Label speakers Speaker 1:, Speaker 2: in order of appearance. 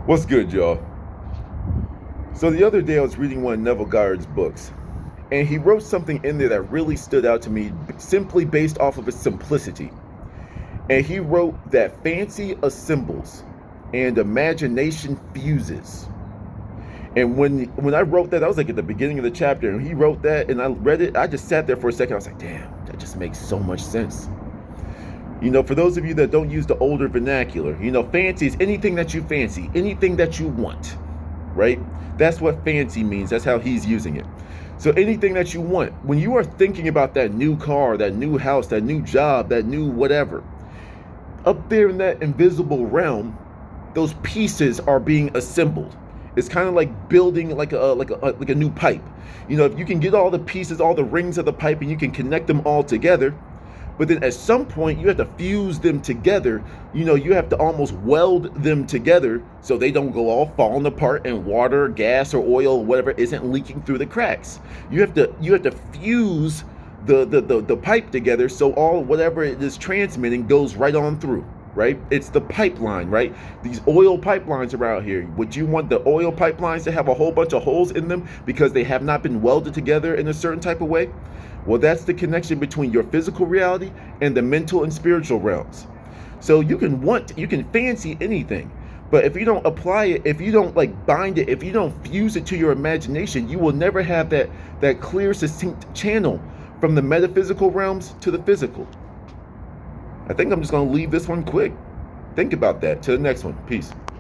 Speaker 1: What's good, y'all? So the other day I was reading one of Neville Goddard's books, and he wrote something in there that really stood out to me simply based off of its simplicity. And he wrote that fancy assembles and imagination fuses. And when I wrote that, I was like at the beginning of the chapter, and he wrote that, and I read it, I just sat there for a second. I was like, damn, that just makes so much sense. You know, for those of you that don't use the older vernacular, you know, fancy is anything that you fancy, anything that you want, right? That's what fancy means. That's how he's using it. So anything that you want, when you are thinking about that new car, that new house, that new job, that new whatever, up there in that invisible realm, those pieces are being assembled. It's kind of like building like a new pipe. You know, if you can get all the pieces, all the rings of the pipe, and you can connect them all together, but then at some point you have to fuse them together. You know, you have to almost weld them together so they don't go all falling apart and water, gas, or oil, whatever, isn't leaking through the cracks. You have to fuse the pipe together so all whatever it is transmitting goes right on through. Right? It's the pipeline, right? These oil pipelines are out here. Would you want the oil pipelines to have a whole bunch of holes in them because they have not been welded together in a certain type of way? Well, that's the connection between your physical reality and the mental and spiritual realms. So you can fancy anything, but if you don't apply it, if you don't like bind it, if you don't fuse it to your imagination, you will never have that clear, succinct channel from the metaphysical realms to the physical. I think I'm just going to leave this one quick. Think about that. To the next one. Peace.